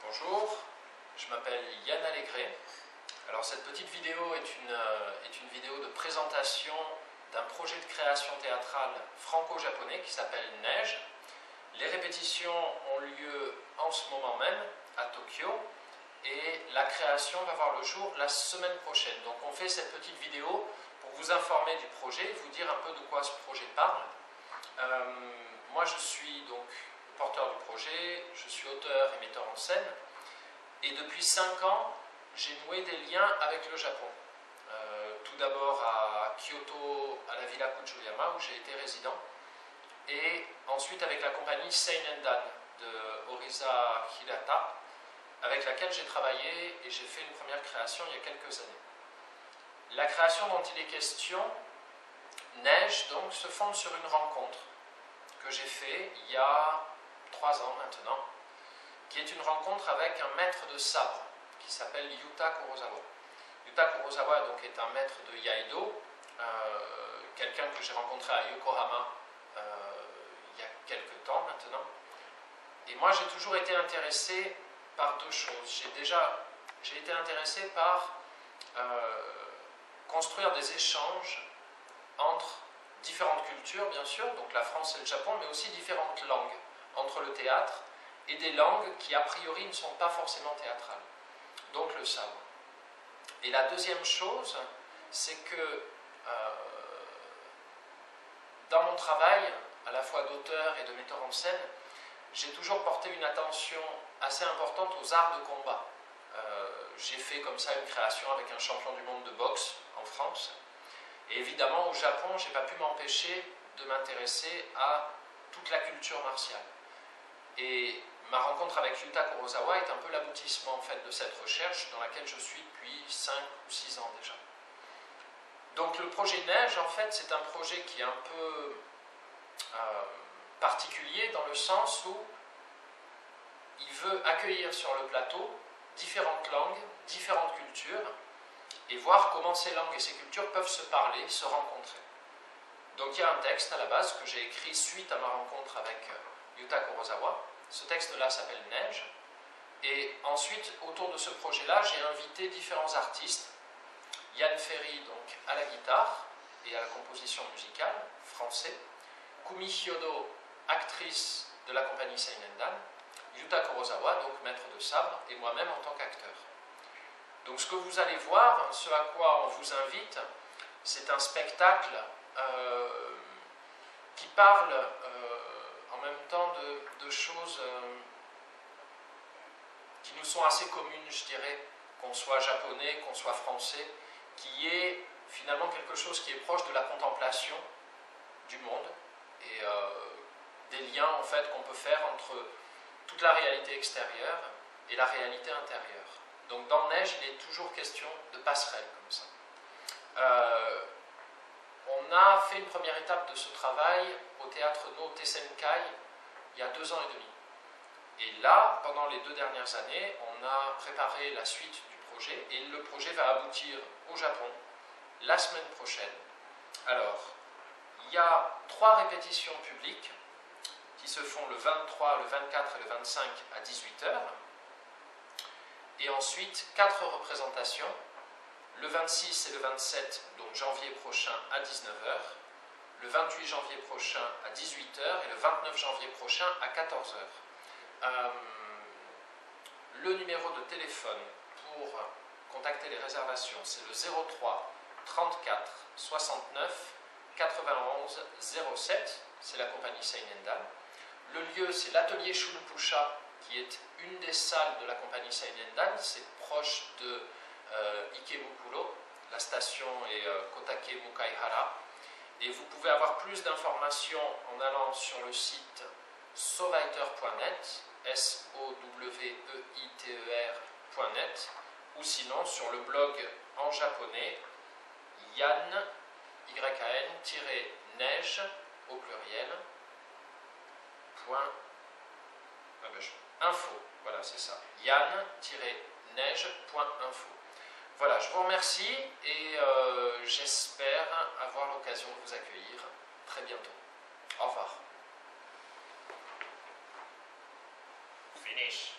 Bonjour, je m'appelle Yann Allégret. Alors cette petite vidéo est une vidéo de présentation d'un projet de création théâtrale franco-japonais qui s'appelle Neige. Les répétitions ont lieu en ce moment même à Tokyo et la création va voir le jour la semaine prochaine. Donc on fait cette petite vidéo pour vous informer du projet, vous dire un peu de quoi ce projet parle. Moi je suis donc porteur du projet, je suis auteur et metteur en scène et depuis 5 ans j'ai noué des liens avec le Japon. Tout d'abord à Kyoto, à la Villa Kujuyama où j'ai été résident et ensuite avec la compagnie Seinendan de Orisa Hirata avec laquelle j'ai travaillé et j'ai fait une première création il y a quelques années. La création dont il est question, Neige, donc, se fonde sur une rencontre que j'ai fait il y a 3 ans maintenant, qui est une rencontre avec un maître de sabre qui s'appelle Yuta Kurosawa. Yuta Kurosawa donc, est un maître de Iaido, quelqu'un que j'ai rencontré à Yokohama il y a quelques temps maintenant. Et moi j'ai toujours été intéressé par deux choses. J'ai été intéressé par construire des échanges entre différentes cultures, bien sûr, donc la France et le Japon, mais aussi différentes langues entre le théâtre et des langues qui a priori ne sont pas forcément théâtrales, donc le sabre. Et la deuxième chose, c'est que dans mon travail, à la fois d'auteur et de metteur en scène, j'ai toujours porté une attention assez importante aux arts de combat. J'ai fait comme ça une création avec un champion du monde de boxe en France. Et évidemment, au Japon, je n'ai pas pu m'empêcher de m'intéresser à toute la culture martiale. Et ma rencontre avec Yuta Kurosawa est un peu l'aboutissement en fait, de cette recherche dans laquelle je suis depuis 5 ou 6 ans déjà. Donc le projet Neige, en fait, c'est un projet qui est un peu particulier dans le sens où il veut accueillir sur le plateau différentes langues, différentes cultures, et voir comment ces langues et ces cultures peuvent se parler, se rencontrer. Donc il y a un texte à la base que j'ai écrit suite à ma rencontre avec Yuta Kurosawa. Ce texte-là s'appelle Neige. Et ensuite, autour de ce projet-là, j'ai invité différents artistes. Yann Ferry, donc, à la guitare et à la composition musicale, français. Kumi Hyodo, actrice de la compagnie Seinendan. Yuta Kurosawa, donc maître de sabre, et moi-même en tant qu'acteur. Donc ce que vous allez voir, ce à quoi on vous invite, c'est un spectacle qui parle en même temps de choses qui nous sont assez communes, je dirais, qu'on soit japonais, qu'on soit français, qui est finalement quelque chose qui est proche de la contemplation du monde et des liens en fait qu'on peut faire entre toute la réalité extérieure et la réalité intérieure. Donc dans Neige, il est toujours question de passerelle comme ça. On a fait une première étape de ce travail au théâtre No Tessenkai il y a 2 ans et demi. Et là, pendant les 2 dernières années, on a préparé la suite du projet et le projet va aboutir au Japon la semaine prochaine. Alors, il y a 3 répétitions publiques qui se font le 23, le 24 et le 25 à 18h. Et ensuite 4 représentations, le 26 et le 27, donc janvier prochain à 19h, le 28 janvier prochain à 18h et le 29 janvier prochain à 14h. Le numéro de téléphone pour contacter les réservations, c'est le 03 34 69 91 07, c'est la compagnie Seinendan. Le lieu, c'est l'atelier Shunpusha, qui est une des salles de la compagnie Seinendan, c'est proche de Ikebukuro, la station est Kotake Mukaihara, et vous pouvez avoir plus d'informations en allant sur le site sowiter.net, SOWEITER.net, ou sinon sur le blog en japonais Yann, YAN-neige, au pluriel, .info, voilà c'est ça, yann-neige.info. Voilà, je vous remercie et j'espère avoir l'occasion de vous accueillir très bientôt. Au revoir. Finish.